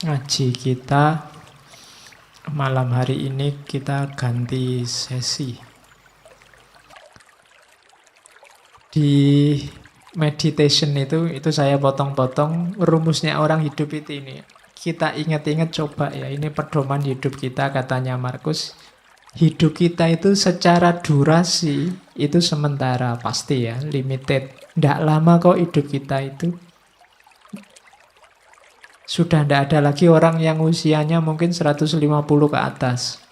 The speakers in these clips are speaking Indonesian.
ngaji kita malam hari ini kita ganti sesi. Di meditation itu saya potong-potong rumusnya orang hidup itu ini. Kita ingat-ingat coba ya, ini pedoman hidup kita katanya Markus. Hidup kita itu secara durasi itu sementara, pasti ya, limited. Tidak lama kok hidup kita itu. Sudah tidak ada lagi orang yang usianya mungkin 150 ke atas.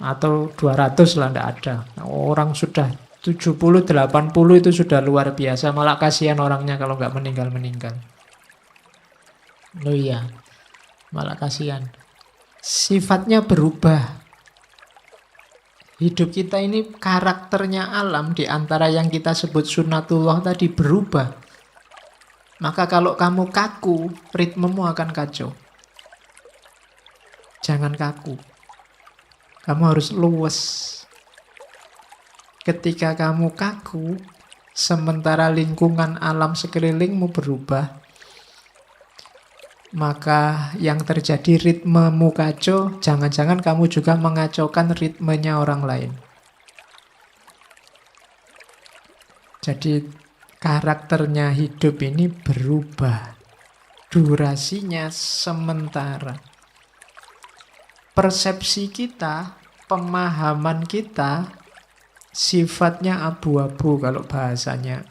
Atau 200 lah, tidak ada. Orang sudah 70, 80 itu sudah luar biasa. Malah kasihan orangnya kalau nggak meninggal-meninggal. Loh iya, malah kasihan. Sifatnya berubah. Hidup kita ini karakternya alam di antara yang kita sebut sunnatullah tadi berubah. Maka kalau kamu kaku, ritmemu akan kacau. Jangan kaku. Kamu harus luwes. Ketika kamu kaku, sementara lingkungan alam sekelilingmu berubah, maka yang terjadi ritmemu kacau, jangan-jangan kamu juga mengacaukan ritmenya orang lain. Jadi karakternya hidup ini berubah. Durasinya sementara. Persepsi kita, pemahaman kita, sifatnya abu-abu kalau bahasanya.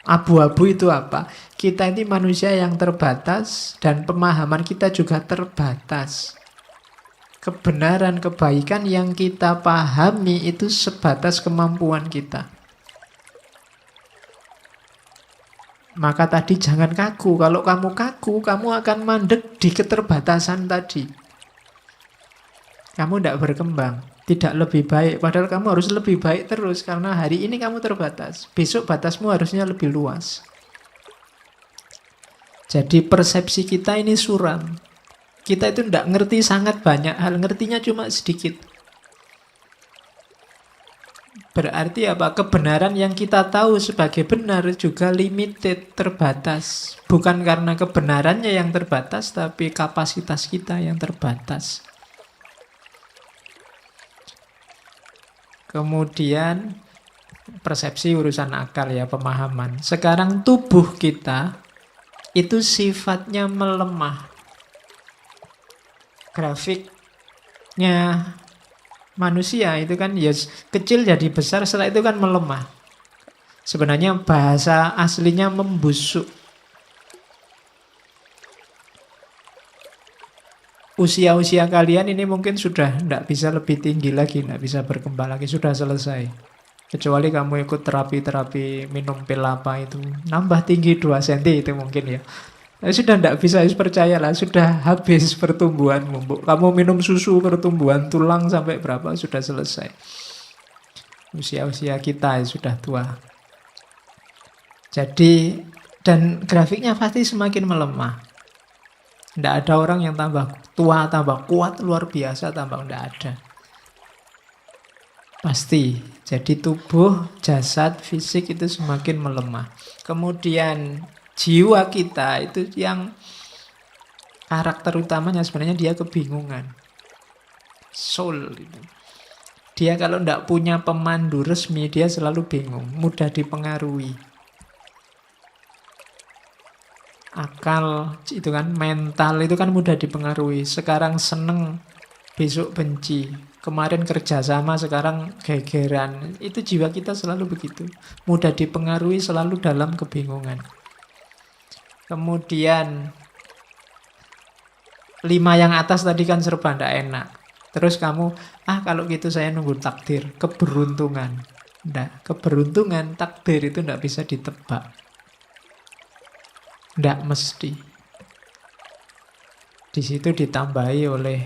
Abu-abu itu apa? Kita ini manusia yang terbatas dan pemahaman kita juga terbatas. Kebenaran, kebaikan yang kita pahami itu sebatas kemampuan kita. Maka tadi jangan kaku. Kalau kamu kaku, kamu akan mandek di keterbatasan tadi. Kamu tidak berkembang, tidak lebih baik. Padahal kamu harus lebih baik terus. Karena hari ini kamu terbatas. Besok batasmu harusnya lebih luas. Jadi persepsi kita ini suram. Kita itu tidak ngerti sangat banyak hal. Ngertinya cuma sedikit. Berarti apa? Kebenaran yang kita tahu sebagai benar juga limited, terbatas. Bukan karena kebenarannya yang terbatas, tapi kapasitas kita yang terbatas. Kemudian persepsi urusan akal ya, pemahaman. Sekarang tubuh kita itu sifatnya melemah. Grafiknya manusia itu kan ya kecil jadi besar, setelah itu kan melemah. Sebenarnya bahasa aslinya membusuk. Usia-usia kalian ini mungkin sudah tidak bisa lebih tinggi lagi, tidak bisa berkembang lagi, sudah selesai. Kecuali kamu ikut terapi-terapi minum pil apa itu, nambah tinggi 2 cm itu mungkin ya. Sudah tidak bisa, percayalah, sudah habis pertumbuhanmu. Kamu minum susu pertumbuhan tulang sampai berapa, sudah selesai. Usia-usia kita sudah tua. Jadi, dan grafiknya pasti semakin melemah. Tidak ada orang yang tambah tua, tambah kuat, luar biasa, tambah tidak ada. Pasti. Jadi tubuh, jasad, fisik itu semakin melemah. Kemudian jiwa kita itu yang karakter utamanya sebenarnya dia kebingungan. Soul itu. Dia kalau tidak punya pemandu resmi, dia selalu bingung, mudah dipengaruhi. Akal itu kan, mental itu kan mudah dipengaruhi. Sekarang seneng, besok benci. Kemarin kerjasama, sekarang gegeran. Itu jiwa kita selalu begitu. Mudah dipengaruhi, selalu dalam kebingungan. Kemudian 5 yang atas tadi kan serba tidak enak. Terus kamu, kalau gitu saya nunggu takdir, keberuntungan. Tidak, keberuntungan, takdir itu tidak bisa ditebak. Tidak mesti. Di situ ditambahi oleh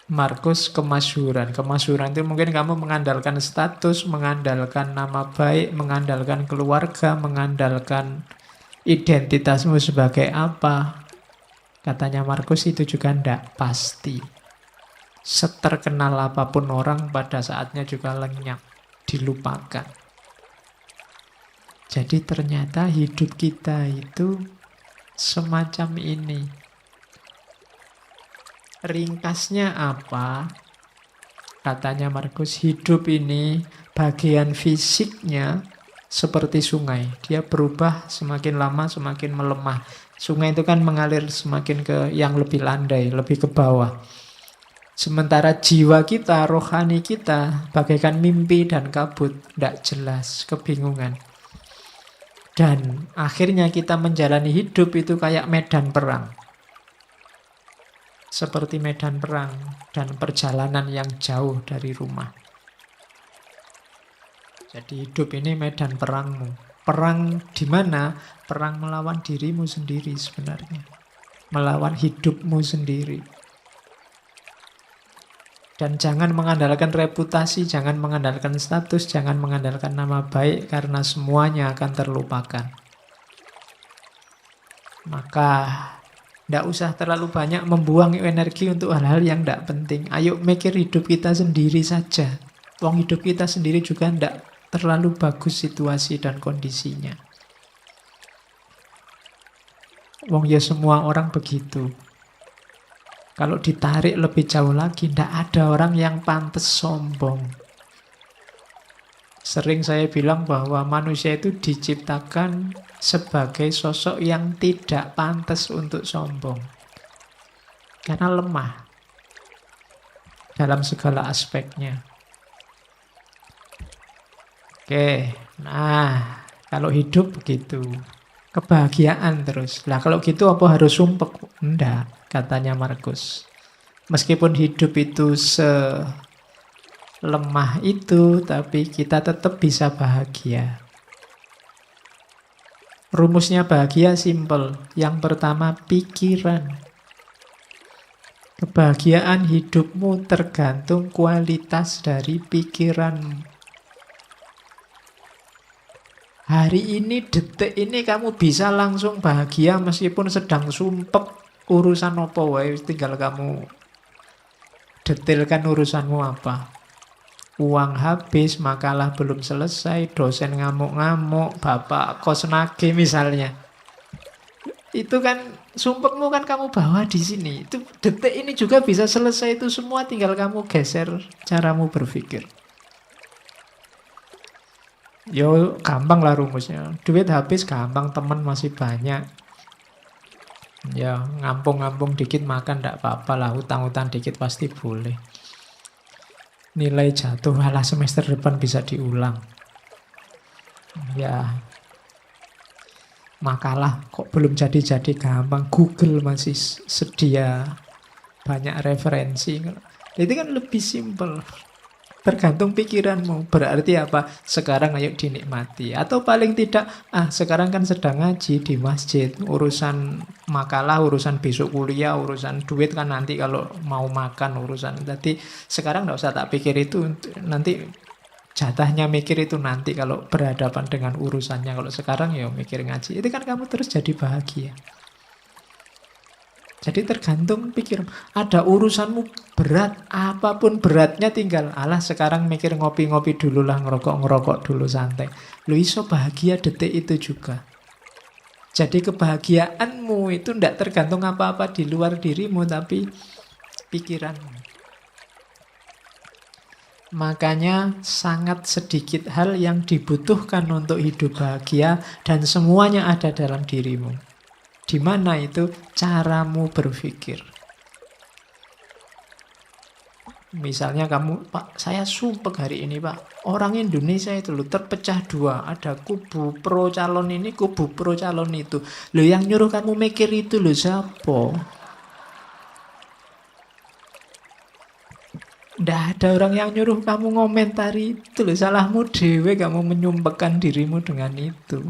Markus kemasyhuran. Kemasyhuran itu mungkin kamu mengandalkan status, mengandalkan nama baik, mengandalkan keluarga, mengandalkan identitasmu sebagai apa. Katanya Markus itu juga tidak pasti. Seterkenal apapun orang pada saatnya juga lenyap, dilupakan. Jadi ternyata hidup kita itu Semacam ini. Ringkasnya apa? Katanya Markus, hidup ini bagian fisiknya seperti sungai. Dia berubah semakin lama semakin melemah. Sungai itu kan mengalir semakin ke yang lebih landai, lebih ke bawah. Sementara jiwa kita, rohani kita, bagaikan mimpi dan kabut. Tidak jelas, kebingungan. Dan akhirnya kita menjalani hidup itu kayak medan perang. Seperti medan perang dan perjalanan yang jauh dari rumah. Jadi hidup ini medan perangmu. Perang di mana? Perang melawan dirimu sendiri sebenarnya. Melawan hidupmu sendiri. Dan jangan mengandalkan reputasi, jangan mengandalkan status, jangan mengandalkan nama baik, karena semuanya akan terlupakan. Maka tidak usah terlalu banyak membuang energi untuk hal-hal yang tidak penting. Ayo mikir hidup kita sendiri saja. Wong hidup kita sendiri juga tidak terlalu bagus situasi dan kondisinya. Wong ya semua orang begitu. Kalau ditarik lebih jauh lagi, tidak ada orang yang pantas sombong. Sering saya bilang bahwa manusia itu diciptakan sebagai sosok yang tidak pantas untuk sombong. Karena lemah dalam segala aspeknya. Oke, nah kalau hidup begitu. Kebahagiaan terus. Lah kalau gitu apa harus sumpek? Enggak, katanya Markus. Meskipun hidup itu selemah itu, tapi kita tetap bisa bahagia. Rumusnya bahagia simpel. Yang pertama, pikiran. Kebahagiaan hidupmu tergantung kualitas dari pikiranmu. Hari ini, detik ini kamu bisa langsung bahagia meskipun sedang sumpek urusan apa wae, tinggal kamu detailkan urusanmu apa. Uang habis, makalah belum selesai, dosen ngamuk-ngamuk, bapak kos nagih misalnya. Itu kan sumpekmu kan kamu bawa di sini. Itu detik ini juga bisa selesai itu semua, tinggal kamu geser caramu berpikir. Yo gampang lah rumusnya. Duit habis gampang, teman masih banyak. Ya ngampung-ngampung dikit makan ndak apa-apa lah, utang-utang dikit pasti boleh. Nilai jatuh, alah semester depan bisa diulang. Ya makalah kok belum jadi-jadi gampang. Google masih sedia banyak referensi. Itu kan lebih simpel. Tergantung pikiranmu. Berarti apa? Sekarang ayo dinikmati. Atau paling tidak, sekarang kan sedang ngaji di masjid. Urusan makalah, urusan besok kuliah, urusan duit kan nanti kalau mau makan urusan. Jadi sekarang nggak usah tak pikir itu. Nanti jatahnya mikir itu nanti kalau berhadapan dengan urusannya. Kalau sekarang ya mikir ngaji. Itu kan kamu terus jadi bahagia. Jadi tergantung pikir. Ada urusanmu berat, apapun beratnya tinggal. Alah sekarang mikir ngopi-ngopi dulu lah, ngerokok-ngerokok dulu santai. Lu iso bahagia detik itu juga. Jadi kebahagiaanmu itu tidak tergantung apa-apa di luar dirimu, tapi pikiranmu. Makanya sangat sedikit hal yang dibutuhkan untuk hidup bahagia dan semuanya ada dalam dirimu. Di mana itu caramu berpikir. Misalnya kamu, Pak, saya sumpek hari ini, Pak. Orang Indonesia itu loh terpecah dua. Ada kubu pro calon ini, kubu pro calon itu. Loh yang nyuruh kamu mikir itu loh siapa? Nggak ada orang yang nyuruh kamu ngomentari itu loh. Salahmu dewe kamu menyumpekkan dirimu dengan itu.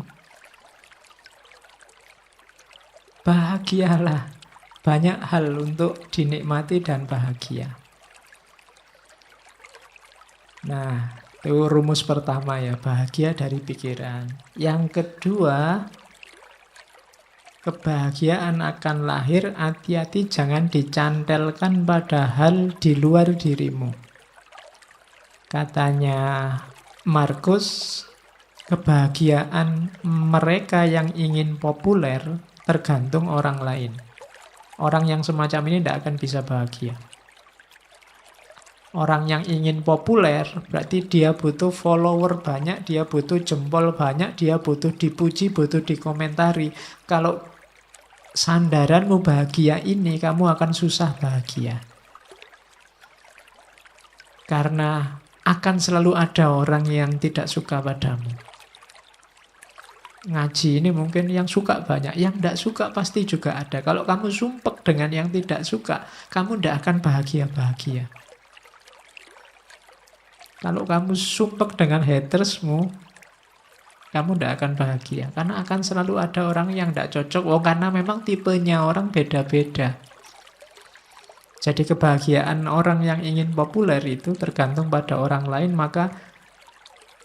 Bahagialah. Banyak hal untuk dinikmati dan bahagia. Nah, itu rumus pertama ya, bahagia dari pikiran. Yang kedua, kebahagiaan akan lahir, hati-hati jangan dicantelkan pada hal di luar dirimu. Katanya Markus, kebahagiaan mereka yang ingin populer tergantung orang lain. Orang yang semacam ini tidak akan bisa bahagia. Orang yang ingin populer, berarti dia butuh follower banyak, dia butuh jempol banyak, dia butuh dipuji, butuh dikomentari. Kalau sandaranmu bahagia ini, kamu akan susah bahagia. Karena akan selalu ada orang yang tidak suka padamu. Ngaji ini mungkin yang suka banyak, yang tidak suka pasti juga ada. Kalau kamu sumpek dengan yang tidak suka, kamu tidak akan bahagia-bahagia. Kalau kamu sumpek dengan hatersmu, kamu tidak akan bahagia. Karena akan selalu ada orang yang tidak cocok. Oh, karena memang tipenya orang beda-beda. Jadi kebahagiaan orang yang ingin populer itu tergantung pada orang lain. Maka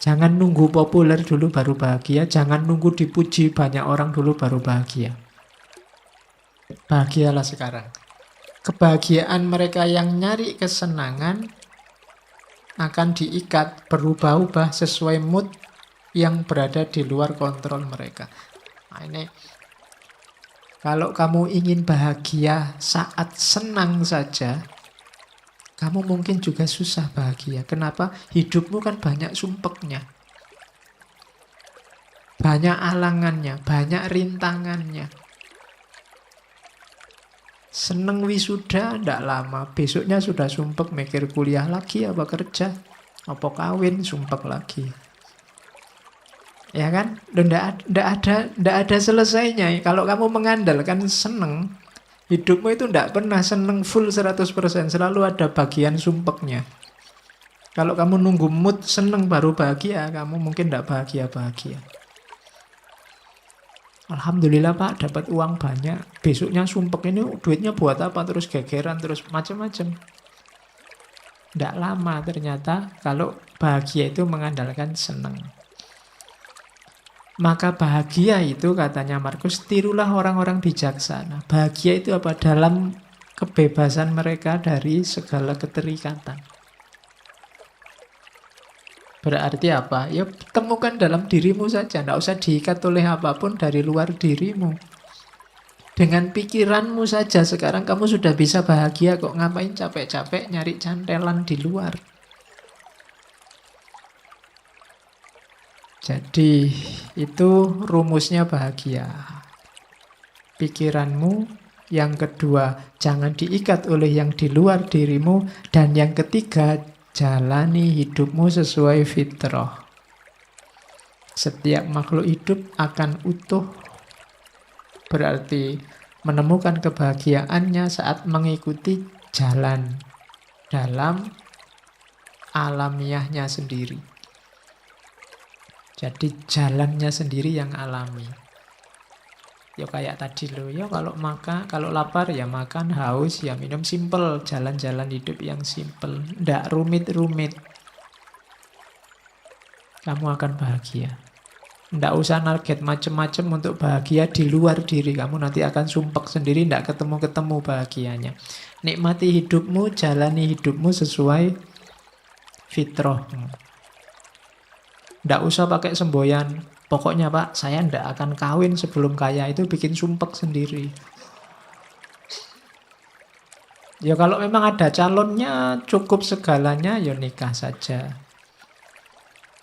jangan nunggu populer dulu baru bahagia. Jangan nunggu dipuji banyak orang dulu baru bahagia. Bahagialah sekarang. Kebahagiaan mereka yang nyari kesenangan akan diikat, berubah-ubah sesuai mood yang berada di luar kontrol mereka. Nah, ini kalau kamu ingin bahagia saat senang saja, kamu mungkin juga susah bahagia. Kenapa? Hidupmu kan banyak sumpeknya. Banyak alangannya, banyak rintangannya. Seneng wisuda, ndak lama. Besoknya sudah sumpek mikir kuliah lagi, apa kerja, apa kawin, sumpek lagi. Ya kan? Ndak ada selesainya. Kalau kamu mengandalkan seneng, hidupmu itu ndak pernah seneng full 100%. Selalu ada bagian sumpeknya. Kalau kamu nunggu mood seneng baru bahagia, kamu mungkin ndak bahagia-bahagia. Alhamdulillah Pak, dapat uang banyak. Besoknya sumpek ini duitnya buat apa? Terus gegeran, terus macam-macam. Tidak lama ternyata kalau bahagia itu mengandalkan senang. Maka bahagia itu katanya Markus, tirulah orang-orang bijaksana. Bahagia itu apa? Dalam kebebasan mereka dari segala keterikatan. Berarti apa? Ya temukan dalam dirimu saja. Tidak usah diikat oleh apapun dari luar dirimu. Dengan pikiranmu saja sekarang kamu sudah bisa bahagia kok. Ngapain capek-capek nyari cantelan di luar? Jadi itu rumusnya bahagia. Pikiranmu. Yang kedua, jangan diikat oleh yang di luar dirimu. Dan yang ketiga, jalani hidupmu sesuai fitrah. Setiap makhluk hidup akan utuh. Berarti menemukan kebahagiaannya saat mengikuti jalan dalam alamiahnya sendiri. Jadi jalannya sendiri yang alami. Ya kayak tadi loh, ya kalau lapar ya makan, haus ya minum, simple, jalan-jalan hidup yang simple, ndak rumit-rumit. Kamu akan bahagia. Ndak usah target macem-macem untuk bahagia di luar diri kamu, nanti akan sumpek sendiri, ndak ketemu-ketemu bahagianya. Nikmati hidupmu, jalani hidupmu sesuai fitrahmu. Ndak usah pakai semboyan. Pokoknya Pak, saya ndak akan kawin sebelum kaya, itu bikin sumpek sendiri. Ya kalau memang ada calonnya, cukup segalanya, ya nikah saja.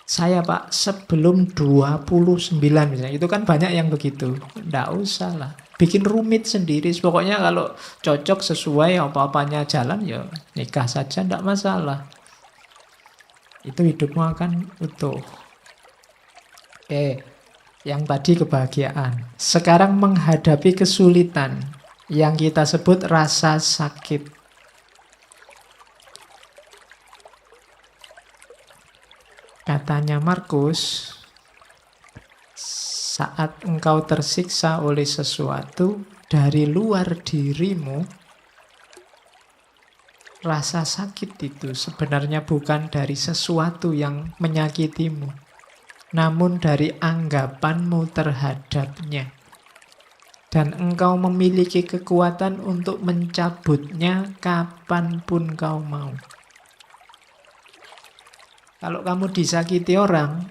Saya Pak, sebelum 29 misalnya, itu kan banyak yang begitu. Ndak usah lah, bikin rumit sendiri. Pokoknya kalau cocok sesuai apa-apanya jalan, ya nikah saja, ndak masalah. Itu hidupmu akan utuh. Yang tadi kebahagiaan. Sekarang menghadapi kesulitan yang kita sebut rasa sakit. Katanya Markus, saat engkau tersiksa oleh sesuatu dari luar dirimu, rasa sakit itu sebenarnya bukan dari sesuatu yang menyakitimu, namun dari anggapanmu terhadapnya. Dan engkau memiliki kekuatan untuk mencabutnya kapanpun kau mau. Kalau kamu disakiti orang,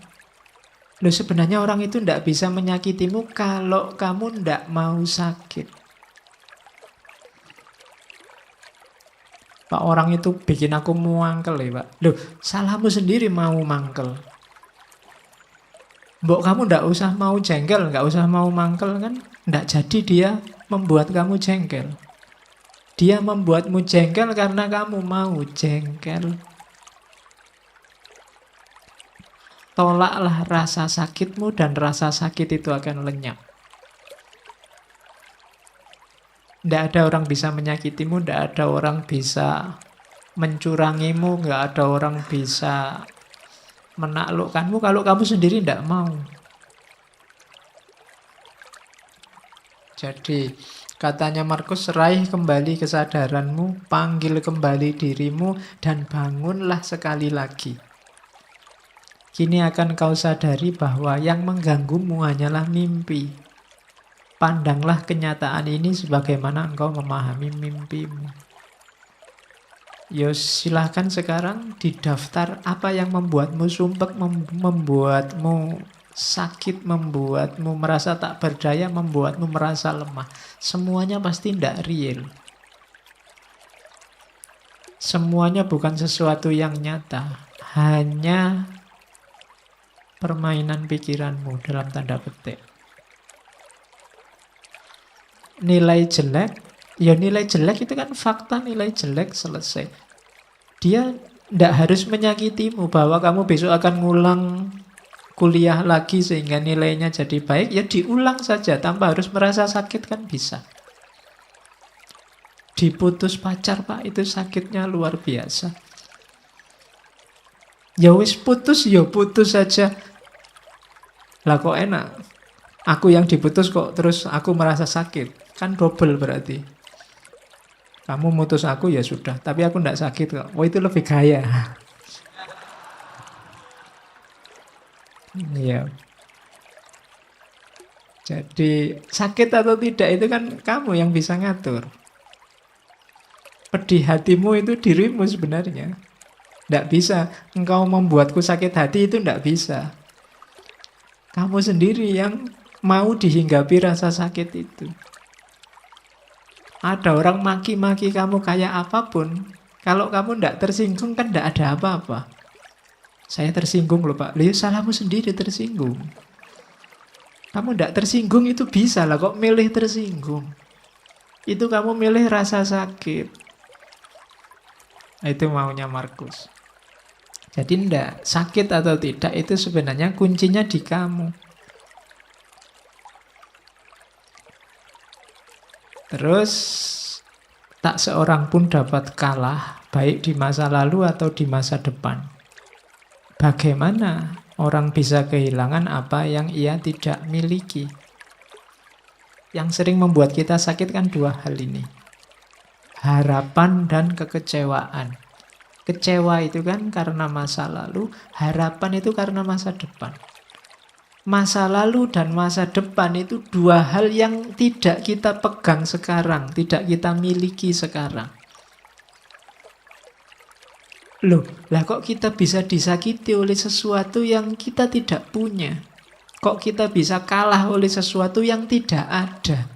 Loh, sebenarnya orang itu tidak bisa menyakitimu kalau kamu tidak mau sakit. Pak, orang itu bikin aku mangkel ya Pak. Loh, salahmu sendiri mau mangkel. Mbok kamu ndak usah mau jengkel, nggak usah mau mangkel kan, ndak jadi dia membuat kamu jengkel. Dia membuatmu jengkel karena kamu mau jengkel. Tolaklah rasa sakitmu dan rasa sakit itu akan lenyap. Ndak ada orang bisa menyakitimu, ndak ada orang bisa mencurangimu, nggak ada orang bisa menaklukkanmu kalau kamu sendiri ndak mau. Jadi katanya Markus, raih kembali kesadaranmu, panggil kembali dirimu, dan bangunlah sekali lagi. Kini akan kau sadari bahwa yang mengganggumu hanyalah mimpi. Pandanglah kenyataan ini sebagaimana engkau memahami mimpimu. Yo, silahkan sekarang didaftar apa yang membuatmu sumpek, membuatmu sakit, membuatmu merasa tak berdaya, membuatmu merasa lemah. Semuanya pasti tidak real. Semuanya bukan sesuatu yang nyata. Hanya permainan pikiranmu dalam tanda petik. Nilai jelek, ya nilai jelek itu kan fakta, nilai jelek selesai. Dia tidak harus menyakitimu bahwa kamu besok akan ngulang kuliah lagi sehingga nilainya jadi baik, ya diulang saja tanpa harus merasa sakit kan bisa. Diputus pacar Pak, itu sakitnya luar biasa. Ya wis putus, ya putus saja. Lah kok enak? Aku yang diputus kok terus aku merasa sakit. Kan double berarti. Kamu mutus aku ya sudah, tapi aku tidak sakit kok. Oh, itu lebih gaya. Iya. Jadi sakit atau tidak itu kan kamu yang bisa ngatur. Pedih hatimu itu dirimu sebenarnya. Tidak bisa engkau membuatku sakit hati, itu tidak bisa. Kamu sendiri yang mau dihinggapi rasa sakit itu. Ada orang maki-maki kamu kayak apapun, kalau kamu tidak tersinggung kan tidak ada apa-apa. Saya tersinggung loh Pak. Lihat salahmu sendiri tersinggung. Kamu tidak tersinggung itu bisa lah, kok milih tersinggung. Itu kamu milih rasa sakit. Itu maunya Markus. Jadi enggak, sakit atau tidak itu sebenarnya kuncinya di kamu. Terus tak seorang pun dapat kalah, baik di masa lalu atau di masa depan. Bagaimana orang bisa kehilangan apa yang ia tidak miliki? Yang sering membuat kita sakit kan dua hal ini. Harapan dan kekecewaan. Kecewa itu kan karena masa lalu, harapan itu karena masa depan. Masa lalu dan masa depan itu dua hal yang tidak kita pegang sekarang, tidak kita miliki sekarang. Loh, lah kok kita bisa disakiti oleh sesuatu yang kita tidak punya? Kok kita bisa kalah oleh sesuatu yang tidak ada?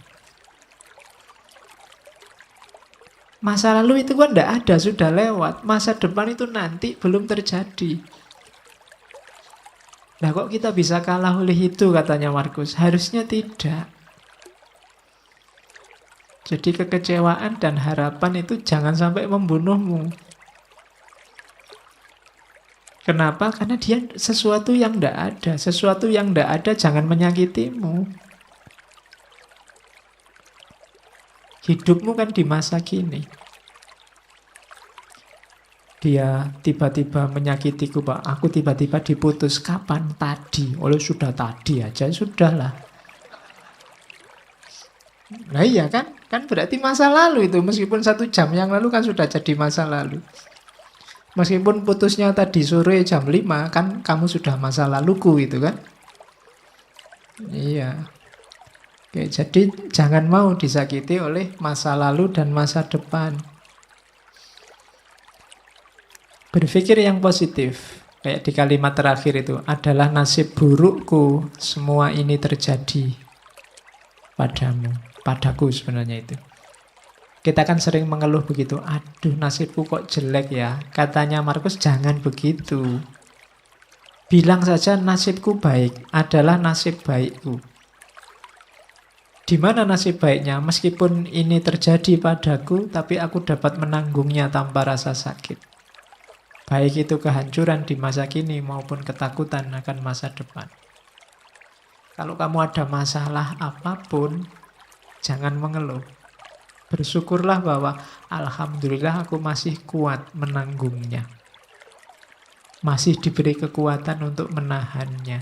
Masa lalu itu kan tidak ada, sudah lewat. Masa depan itu nanti belum terjadi. Nah kok kita bisa kalah oleh itu, katanya Markus? Harusnya tidak. Jadi kekecewaan dan harapan itu jangan sampai membunuhmu. Kenapa? Karena dia sesuatu yang tidak ada. Sesuatu yang tidak ada jangan menyakitimu. Hidupmu kan di masa kini. Dia tiba-tiba menyakitiku Pak. Aku tiba-tiba diputus. Kapan? Tadi. Oleh sudah tadi aja. Sudahlah. Nah iya kan? Kan berarti masa lalu itu. Meskipun 1 jam yang lalu kan sudah jadi masa lalu. Meskipun putusnya tadi sore jam 5. Kan kamu sudah masa laluku itu kan? Iya. Oke, jadi jangan mau disakiti oleh masa lalu dan masa depan. Berpikir yang positif. Kayak di kalimat terakhir itu, adalah nasib burukku semua ini terjadi padamu. Padaku sebenarnya itu. Kita kan sering mengeluh begitu, aduh nasibku kok jelek ya. Katanya Markus, jangan begitu. Bilang saja nasibku baik, adalah nasib baikku. Di mana nasib baiknya? Meskipun ini terjadi padaku, tapi aku dapat menanggungnya tanpa rasa sakit. Baik itu kehancuran di masa kini maupun ketakutan akan masa depan. Kalau kamu ada masalah apapun, jangan mengeluh. Bersyukurlah bahwa alhamdulillah aku masih kuat menanggungnya. Masih diberi kekuatan untuk menahannya.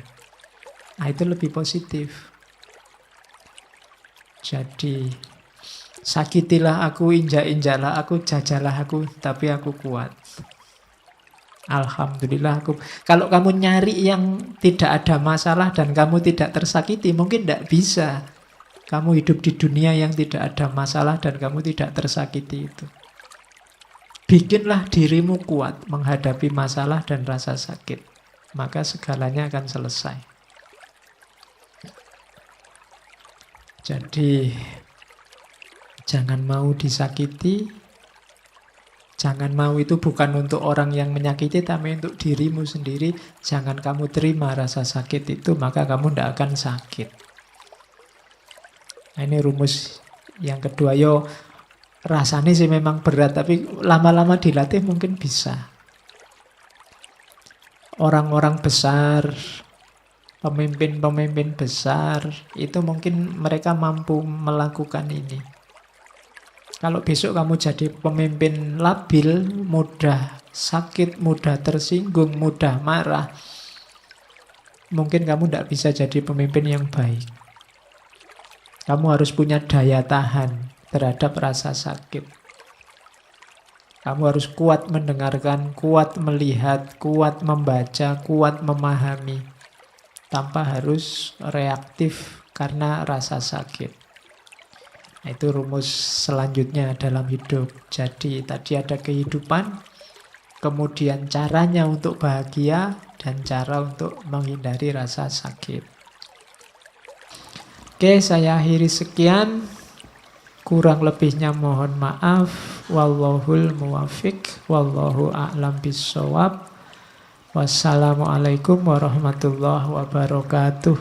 Nah, itu lebih positif. Jadi, sakitilah aku, injak-injaklah aku, jajalah aku, tapi aku kuat. Alhamdulillah aku. Kalau kamu nyari yang tidak ada masalah dan kamu tidak tersakiti, mungkin tidak bisa. Kamu hidup di dunia yang tidak ada masalah dan kamu tidak tersakiti itu. Bikinlah dirimu kuat menghadapi masalah dan rasa sakit. Maka segalanya akan selesai. Jadi, jangan mau disakiti. Jangan mau itu bukan untuk orang yang menyakiti, tapi untuk dirimu sendiri. Jangan kamu terima rasa sakit itu, maka kamu tidak akan sakit. Nah, ini rumus yang kedua. Yo, rasanya sih memang berat, tapi lama-lama dilatih mungkin bisa. Orang-orang besar, pemimpin-pemimpin besar, itu mungkin mereka mampu melakukan ini. Kalau besok kamu jadi pemimpin labil, mudah sakit, mudah tersinggung, mudah marah, mungkin kamu tidak bisa jadi pemimpin yang baik. Kamu harus punya daya tahan terhadap rasa sakit. Kamu harus kuat mendengarkan, kuat melihat, kuat membaca, kuat memahami, tanpa harus reaktif karena rasa sakit. Nah, itu rumus selanjutnya dalam hidup. Jadi tadi ada kehidupan, kemudian caranya untuk bahagia, dan cara untuk menghindari rasa sakit. Oke, saya akhiri sekian. Kurang lebihnya mohon maaf. Wallahul muwafiq, wallahu a'lam bissawab. Wassalamualaikum warahmatullahi wabarakatuh.